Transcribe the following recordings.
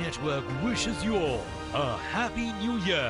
Network wishes you all a Happy New Year.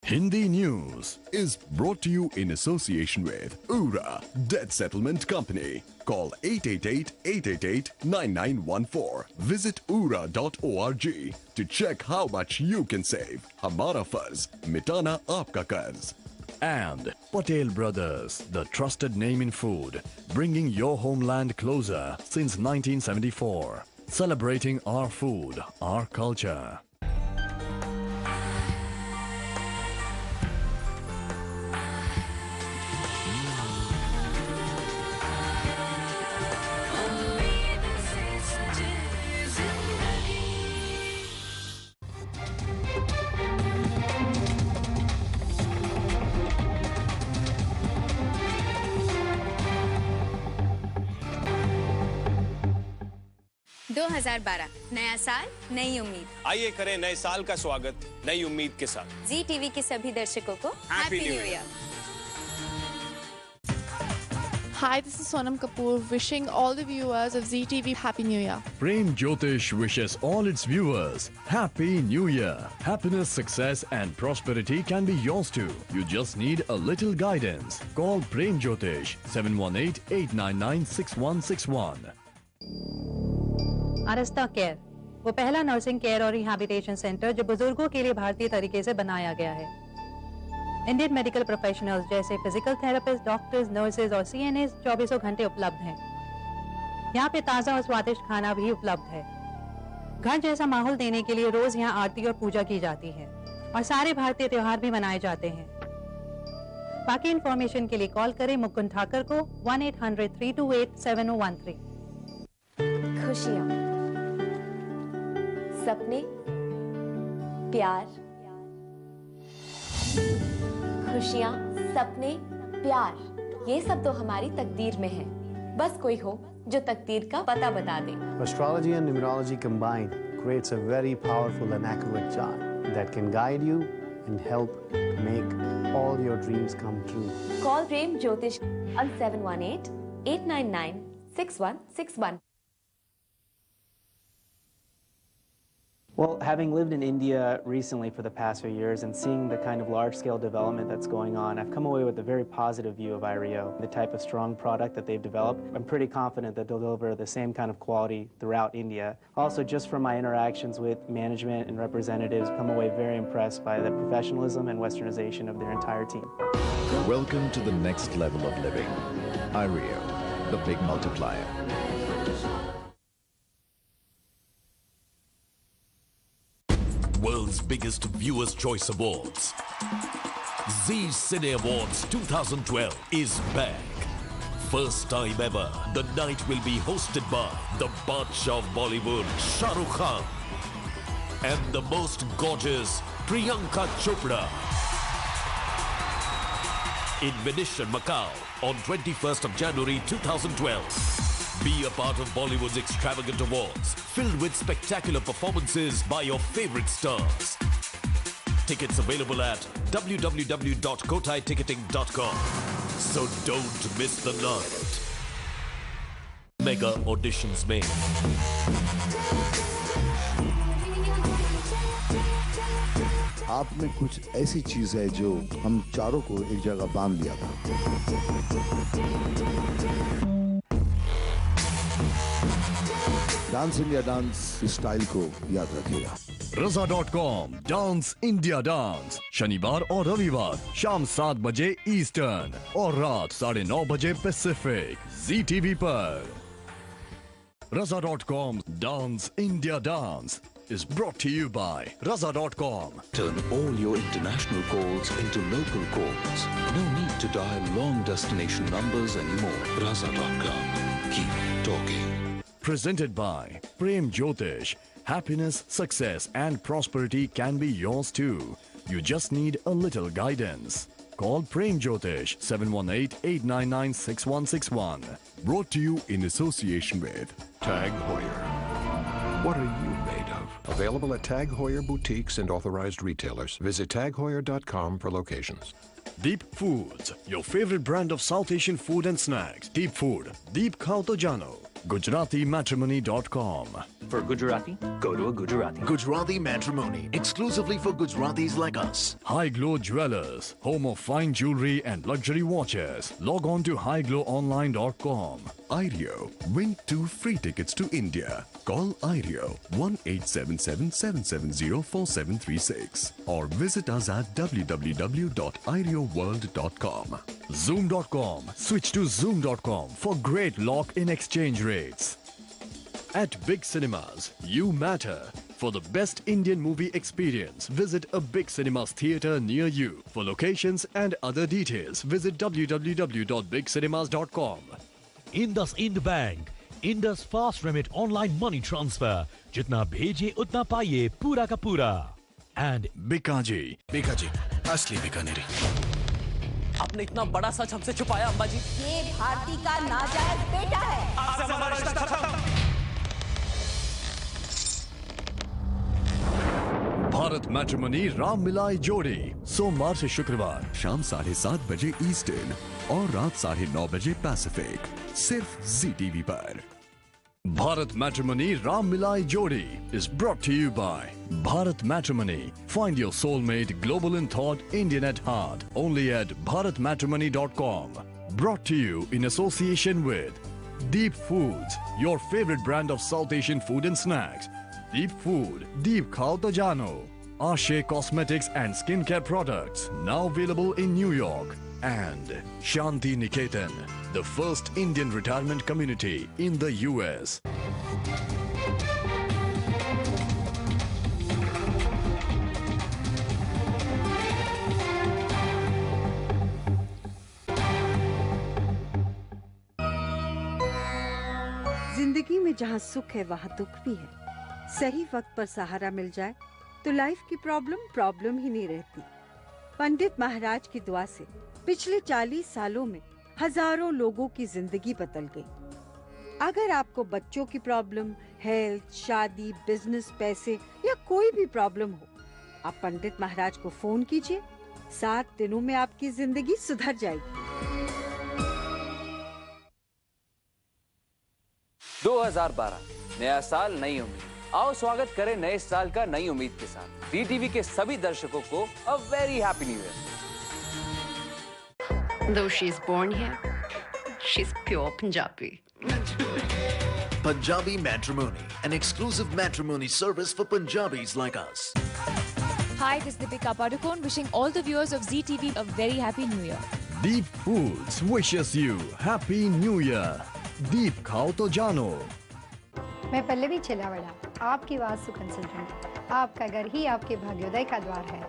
Hindi News is brought to you in association with Ura Debt Settlement Company. Call 888-888-9914. Visit ura.org to check how much you can save. Hamara farz, mitana aapka qarz. And Patel Brothers, the trusted name in food, bringing your homeland closer since 1974. Celebrating our food, our culture. नया साल नई उम्मीद। आइए करें नए साल का स्वागत नई उम्मीद के साथ। जी टीवी के सभी दर्शकों को happy new year. Hi, this is Sonam Kapoor wishing all the viewers of ZTV Happy New Year. Prem Jyotish wishes all its viewers Happy New Year. Happiness, success and prosperity can be yours too. You just need a little guidance. Call Prem Jyotish 718-899-6161. आरस्ता care वो पहला nursing care और rehabilitation centre जो बुजुर्गों के लिए भारतीय तरीके से बनाया गया है। इंडियन मेडिकल प्रोफेशनल्स जैसे फिजिकल थेरेपिस्ट, डॉक्टर्स, नर्सेज और सीएनएस 24 घंटे उपलब्ध हैं। यहाँ पे ताज़ा और स्वादिष्ट खाना भी उपलब्ध है। घर जैसा माहौल देने के लिए रोज यहाँ आरती और पूजा की जाती है और सारे भारतीय त्योहार भी मनाए जाते हैं। बाकी इंफॉर्मेशन के लिए कॉल करें मुकुंद ठाकर को 1-800-328-7013। खुशियाँ, सपने, प्यार। खुशियाँ, सपने, प्यार, ये सब तो हमारी तकदीर में है। बस कोई हो जो तकदीर का पता बता दे। Astrology and numerology combined creates a very powerful and accurate chart that can guide you and help make all your dreams come true. Call Prem Jyotish on 718-899-6161. Well, having lived in India recently for the past few years and seeing the kind of large-scale development that's going on, I've come away with a very positive view of IREO. The type of strong product that they've developed, I'm pretty confident that they'll deliver the same kind of quality throughout India. Also, just from my interactions with management and representatives, I've come away very impressed by the professionalism and westernization of their entire team. Welcome to the next level of living. IREO, the big multiplier. World's biggest Viewers' Choice Awards. Zee Cine Awards 2012 is back. First time ever, the night will be hosted by the Badshah of Bollywood, Shah Rukh Khan, and the most gorgeous Priyanka Chopra. In Venetian, Macau, on 21st of January 2012. Be a part of Bollywood's extravagant awards, filled with spectacular performances by your favorite stars. Tickets available at www.kotaiticketing.com. So don't miss the night. Mega auditions made. आप में कुछ ऐसी चीज है जो हम चारों को एक जगह बांध लिया था। डांस इंडिया डांस स्टाइल को याद रखेगा। Raza.com डांस इंडिया डांस शनिवार और रविवार शाम 7 बजे ईस्टर्न और रात 9:30 बजे पैसिफिक ZTV पर। Raza.com dance India dance is brought to you by Raza.com. Turn all your international calls into local calls. No need to dial long destination numbers anymore. Raza.com. Keep talking. Presented by Prem Jyotish. Happiness, success and prosperity can be yours too. You just need a little guidance. Call Prem Jyotish 718-899-6161. Brought to you in association with Tag Heuer. What are you made of? Available at Tag Heuer boutiques and authorized retailers. Visit tagheuer.com for locations. Deep Foods, your favorite brand of South Asian food and snacks. Deep Food, Deep Khao To Jano. GujaratiMatrimony.com. For Gujarati, go to a Gujarati. Gujarati Matrimony, exclusively for Gujaratis like us. High Glow Jewelers, home of fine jewelry and luxury watches. Log on to highglowonline.com. IRIO, win 2 free tickets to India. Call IRIO 1-877-770-4736 or visit us at www.irioworld.com. Zoom.com, switch to Zoom.com for great lock-in exchange rates. At Big Cinemas, you matter. For the best Indian movie experience, visit a Big Cinemas theatre near you. For locations and other details, visit www.bigcinemas.com. IndusInd Bank, Indus Fast Remit Online Money Transfer. जितना भेजे उतना पाइए पूरा का पूरा. And Bikaji. Bikaji, असली बीकानेरी. आपने इतना बड़ा सच हमसे छुपाया अम्मा जी. ये भारती का नाजायज बेटा है. आपसे हमारा रिश्ता खत्म. भारत मैट्रिमोनी राम मिलाई जोड़ी सोमवार से शुक्रवार शाम 7:30 बजे ईस्टर्न और रात 9:30 बजे पैसिफिक, सिर्फ ZTV पर. Bharat Matrimony Ram Milai Jodi is brought to you by Bharat Matrimony. Find your soulmate, global in thought, Indian at heart. Only at bharatmatrimony.com. Brought to you in association with Deep Foods, your favorite brand of South Asian food and snacks. Deep Food, Deep Khao to Jano. Ashe Cosmetics and Skincare Products, now available in New York. And Shanti Niketan, the first Indian retirement community in the US. जिंदगी में जहाँ सुख है वहाँ दुख भी है. सही वक्त पर सहारा मिल जाए तो लाइफ की प्रॉब्लम ही नहीं रहती. पंडित महाराज की दुआ से पिछले 40 सालों में हजारों लोगों की जिंदगी बदल गई. अगर आपको बच्चों की प्रॉब्लम, हेल्थ, शादी, बिजनेस, पैसे या कोई भी प्रॉब्लम हो, आप पंडित महाराज को फोन कीजिए. 7 दिनों में आपकी जिंदगी सुधर जाएगी. 2012 नया साल, नई उम्मीद. आओ स्वागत करें नए साल का नई उम्मीद के साथ. DTV के सभी दर्शकों को a very happy new year. Though she's born here, she's pure Punjabi. Punjabi Matrimony, an exclusive matrimony service for Punjabis like us. Hi, this is Deepika Padukone wishing all the viewers of ZTV a very happy new year. Deep Foods wishes you Happy New Year. Deep Khao to Jano. मैं पल्लवी छिलावड़ा, आपकी vastu consultant. आपका घर ही आपके भाग्योदय का द्वार है.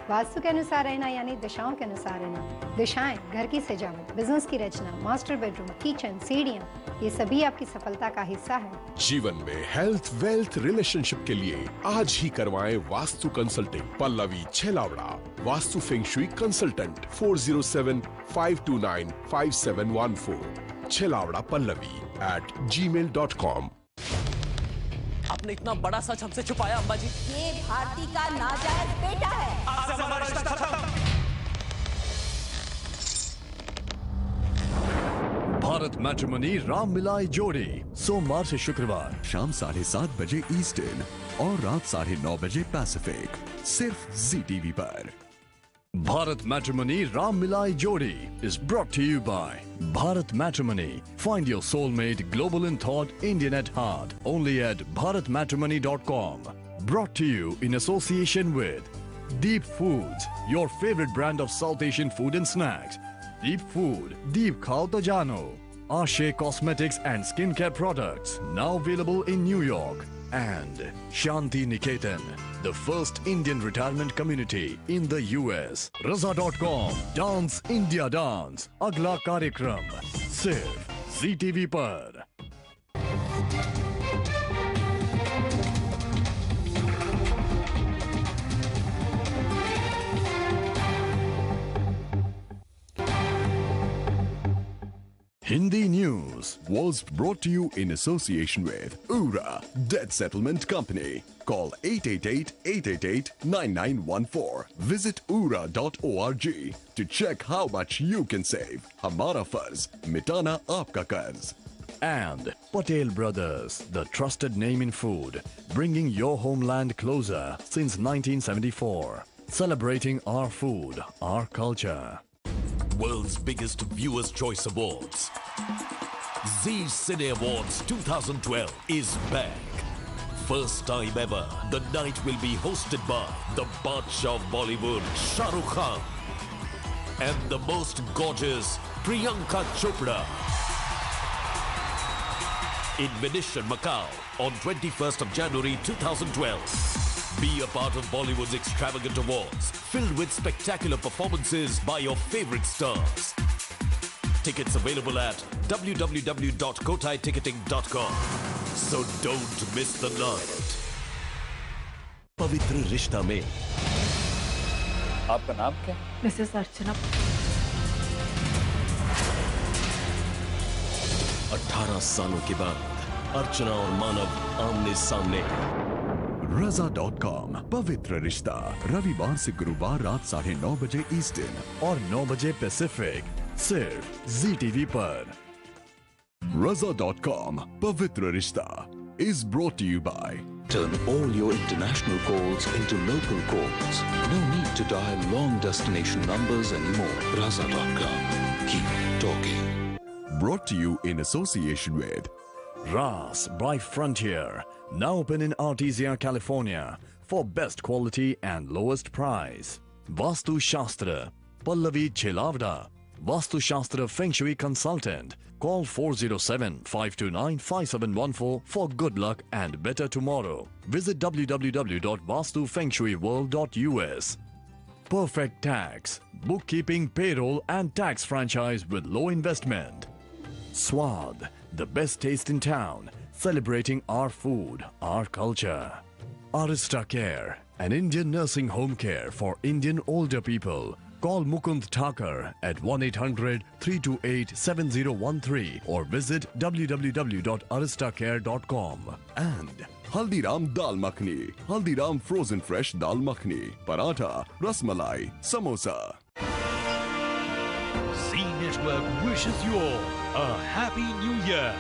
वास्तु के अनुसार रहना यानी दिशाओं के अनुसार रहना. दिशाएं घर की सजावट, बिजनेस की रचना, मास्टर बेडरूम, किचन, सीढ़ियां, ये सभी आपकी सफलता का हिस्सा है. जीवन में हेल्थ, वेल्थ, रिलेशनशिप के लिए आज ही करवाएं vastu consulting. Pallavi Chhilawada, vastu feng shui consultant. 407-529-5714. Chhilawada Pallavi @gmail.com. आपने इतना बड़ा सच हमसे छुपाया अम्मा जी. ये भारती का नाजायज बेटा है. आपसे हमारा रिश्ता खत्म. भारत मैट्रिमोनी राम मिलाई जोड़ी सोमवार से शुक्रवार शाम 7:30 बजे ईस्टर्न और रात 9:30 बजे पैसिफिक, सिर्फ ZTV पर. Bharat Matrimony Ram Milai Jodi is brought to you by Bharat Matrimony. Find your soulmate, global in thought, Indian at heart. Only at bharatmatrimony.com. Brought to you in association with Deep Foods, your favorite brand of South Asian food and snacks. Deep Food, Deep Khao to Jano. Ashe Cosmetics and Skincare Products, now available in New York. And Shanti Niketan, the first Indian retirement community in the US. Raza.com, Dance India Dance, Agla Karyakram, Sirf ZTV पर. Hindi News was brought to you in association with Ura Debt Settlement Company. Call 888-888-9914. Visit ura.org to check how much you can save. Hamara farz, mitana aapka qarz. And Patel Brothers, the trusted name in food, bringing your homeland closer since 1974. Celebrating our food, our culture. World's biggest Viewers' Choice Awards. Zee Cine Awards 2012 is back. First time ever, the night will be hosted by the Badshah of Bollywood, Shah Rukh Khan, and the most gorgeous Priyanka Chopra. In Venetian, Macau, on 21st of January 2012. Be a part of Bollywood's extravagant awards, filled with spectacular performances by your favorite stars. Tickets available at www.kotaiticketing.com. So don't miss the night. पवित्र रिश्ता में आपका नाम क्या? Mrs अर्चना। 18 सालों के बाद अर्चना और मानव आमने सामने। Raza.com पवित्र रिश्ता रविवार से गुरुवार रात 9:30 बजे ईस्टर्न और 9 बजे पैसिफिक सिर्फ ZTV पर। Raza.com पवित्र रिश्ता is brought to you by Turn all your international calls into local calls. No need to dial long destination numbers anymore. Raza.com. Keep talking. Brought to you in association with Ras by Frontier, now open in Artesia, California for best quality and lowest price. Vastu Shastra, Pallavi Chelavda, Vastu Shastra Feng Shui Consultant. Call 407-529-5714 for good luck and better tomorrow. Visit www.vastufengshuiworld.us. Perfect Tax, bookkeeping, payroll and tax franchise with low investment. Swad, the best taste in town, celebrating our food, our culture. Arista Care, an Indian nursing home care for Indian older people. Call Mukund Thakur at 1-800-328-7013 or visit www.aristacare.com. And Haldiram Dal Makhani, Haldiram Frozen Fresh Dal Makhani, Paratha, Rasmalai, Samosa. Zee Network wishes you all a Happy New Year.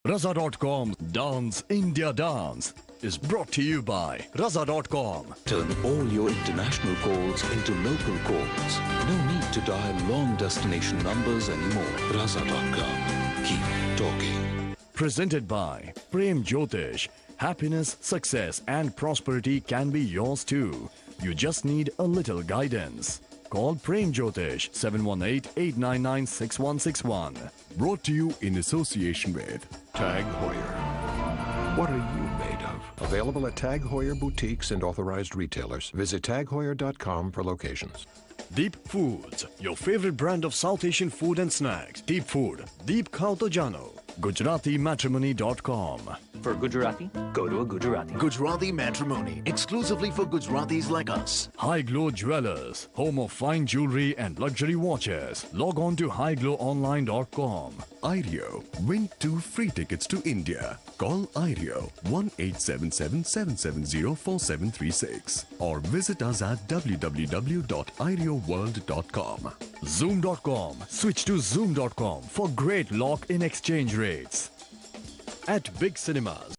Raza.com Dance India Dance is brought to you by Raza.com. Turn all your international calls into local calls. No need to dial long destination numbers anymore. Raza.com. Keep talking. Presented by Prem Jyotish. Happiness, success and prosperity can be yours too. You just need a little guidance. Call Prem Jyotish 718-899-6161. Brought to you in association with Tag Heuer. What are you made of? Available at Tag Heuer boutiques and authorized retailers. Visit tagheuer.com for locations. Deep Foods, your favorite brand of South Asian food and snacks. Deep Food, Deep Khao to Jano. GujaratiMatrimony.com. For Gujarati, go to a Gujarati. Gujarati Matrimony, exclusively for Gujaratis like us. High Glow Jewelers, home of fine jewelry and luxury watches. Log on to highglowonline.com. IRIO, win 2 free tickets to India. Call IRIO 1-877-770-4736 or visit us at www.irioworld.com. Zoom.com, switch to Zoom.com for great lock-in exchange rates. At Big Cinemas,